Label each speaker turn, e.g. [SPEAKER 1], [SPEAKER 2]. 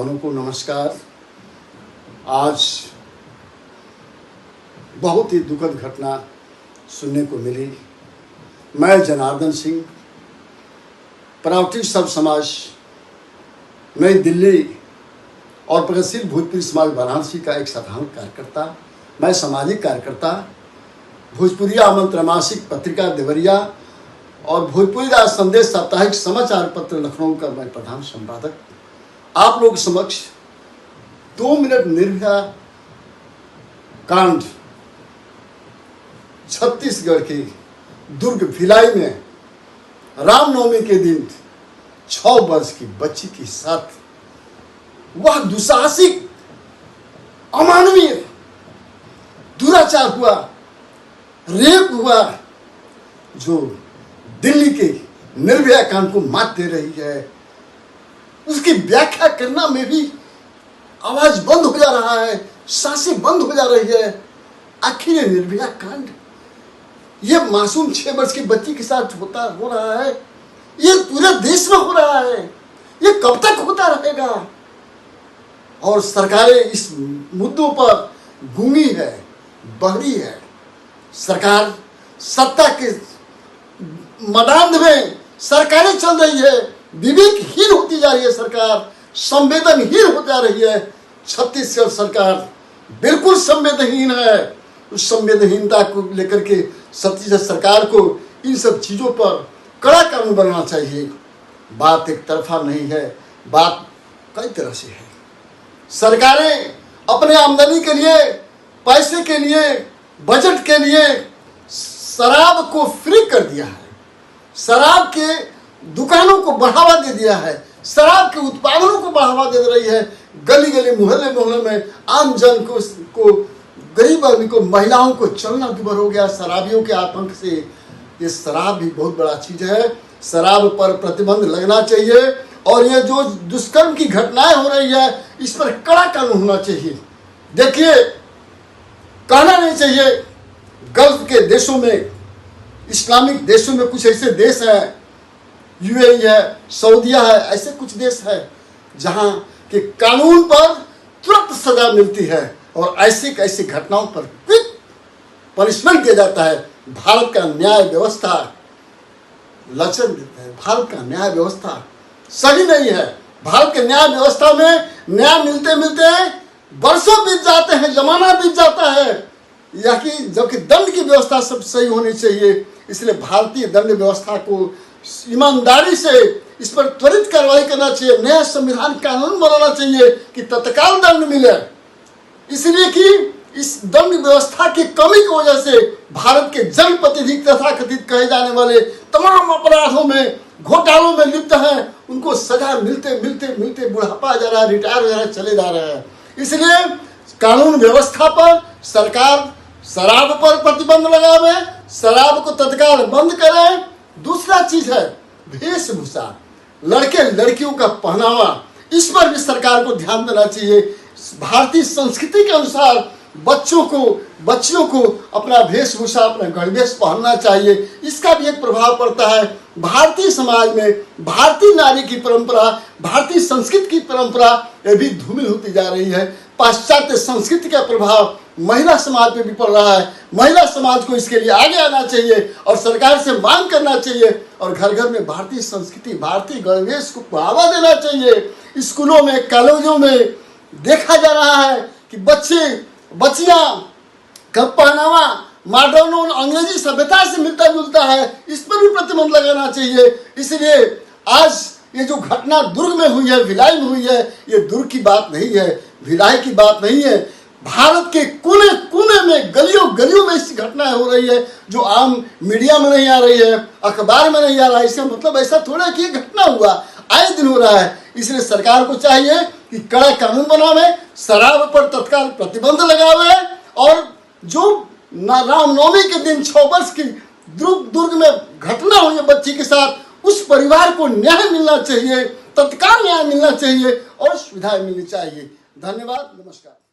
[SPEAKER 1] बहनों को नमस्कार। आज बहुत ही दुखद घटना सुनने को मिली। मैं जनार्दन सिंह, प्रावटी सब समाज नई दिल्ली और प्रगतिशील भोजपुरी समाज वाराणसी का एक साधारण कार्यकर्ता, मैं सामाजिक कार्यकर्ता, भोजपुरी आमंत्रण मासिक पत्रिका देवरिया और भोजपुरी राज संदेश साप्ताहिक समाचार पत्र लखनऊ का मैं प्रधान संपादक आप लोग समक्ष 2 मिनट निर्भया कांड छत्तीसगढ़ के दुर्ग भिलाई में रामनवमी के दिन 6 वर्ष की बच्ची के साथ वह दुस्साहसिक अमानवीय दुराचार हुआ, रेप हुआ, जो दिल्ली के निर्भया कांड को मात दे रही है। उसकी व्याख्या करना में भी आवाज बंद हो जा रहा है, सांसें बंद हो जा रही है। आखिर ये निर्भया कांड ये मासूम 6 वर्ष की बच्ची के साथ हो रहा है, ये पूरे देश में हो रहा है, ये कब तक होता रहेगा? और सरकारें इस मुद्दों पर गूंगी है, बहरी है। सरकार सत्ता के मदान में सरकारें चल रही है, विवेकहीन होती जा रही है सरकार, संवेदनहीन होती जा रही है। छत्तीसगढ़ सरकार बिल्कुल संवेदनहीन है। उस संवेदनहीनता को लेकर के छत्तीसगढ़ सरकार को इन सब चीज़ों पर कड़ा कानून बनाना चाहिए। बात एक तरफा नहीं है, बात कई तरह से है। सरकारें अपने आमदनी के लिए, पैसे के लिए, बजट के लिए शराब को फ्री कर दिया है, शराब के दुकानों को बढ़ावा दे दिया है, शराब के उत्पादनों को बढ़ावा दे रही है। गली गली मोहल्ले मोहल्ले में आम जन को गरीब आदमी को, महिलाओं को चलना दूभर हो गया शराबियों के आतंक से। ये शराब भी बहुत बड़ा चीज है, शराब पर प्रतिबंध लगना चाहिए। और ये जो दुष्कर्म की घटनाएं हो रही है, इस पर कड़ा कानून होना चाहिए। देखिए, कहना नहीं चाहिए, गल्फ के देशों में, इस्लामिक देशों में कुछ ऐसे देश हैं, यूएई है, सऊदीया है, ऐसे कुछ देश है जहां के कानून पर तुरंत सजा मिलती है और ऐसी घटनाओं पर क्विक पनिशमेंट दिया जाता है। भारत का न्याय व्यवस्था लचर देता है, भारत का न्याय व्यवस्था सही नहीं है। भारत के न्याय व्यवस्था में न्याय मिलते मिलते वर्षों बीत जाते हैं, जमाना बीत जाता है, या कि जबकि दंड की व्यवस्था सब सही होनी चाहिए। इसलिए भारतीय दंड व्यवस्था को ईमानदारी से इस पर त्वरित कार्रवाई करना चाहिए। नया संविधान कानून बनाना चाहिए कि तत्काल दंड मिले। इसलिए कि इस दंड व्यवस्था की कमी की वजह से भारत के जनप्रतिनिधि तथा कथित कहे जाने वाले तमाम अपराधों में, घोटालों में लिप्त हैं, उनको सजा मिलते मिलते मिलते बुढ़ापा जा रहा है, रिटायर हो जा रहा है, चले जा रहे हैं। इसलिए कानून व्यवस्था पर सरकार शराब पर प्रतिबंध लगावे, शराब को तत्काल बंद करे। दूसरा चीज है वेशभूषा, लड़के लड़कियों का पहनावा, इस पर भी सरकार को ध्यान देना चाहिए। भारतीय संस्कृति के अनुसार बच्चियों को अपना वेशभूषा, अपना गणवेश पहनना चाहिए। इसका भी एक प्रभाव पड़ता है। भारतीय समाज में भारतीय नारी की परंपरा, भारतीय संस्कृति की परंपरा ये भी धूमिल होती जा रही है। पाश्चात्य संस्कृति का प्रभाव महिला समाज पे भी पड़ रहा है। महिला समाज को इसके लिए आगे आना चाहिए और सरकार से मांग करना चाहिए और घर घर में भारतीय संस्कृति, भारतीय गणवेश को बढ़ावा देना चाहिए। स्कूलों में, कॉलेजों में देखा जा रहा है कि बच्चियां का पहनावा मॉडर्न अंग्रेजी सभ्यता से मिलता जुलता है। इस पर भी प्रतिबंध लगाना चाहिए। इसलिए आज ये जो घटना दुर्ग में हुई है, भिलाई में हुई है, ये दुर्ग की बात नहीं है, भिलाई की बात नहीं है। भारत के कोने कोने में, गलियों गलियों में ऐसी घटनाएं हो रही है जो आम मीडिया में नहीं आ रही है, अखबार में नहीं आ रहा है। इसका मतलब ऐसा थोड़ा कि घटना हुआ, आए दिन हो रहा है। इसलिए सरकार को चाहिए कि कड़ा कानून बनावे, शराब पर तत्काल प्रतिबंध लगावे और जो रामनवमी के दिन 6 वर्ष की दुर्ग में घटना हुई है बच्ची के साथ, उस परिवार को न्याय मिलना चाहिए, तत्काल न्याय मिलना चाहिए और सुविधाएं मिलनी चाहिए। धन्यवाद, नमस्कार।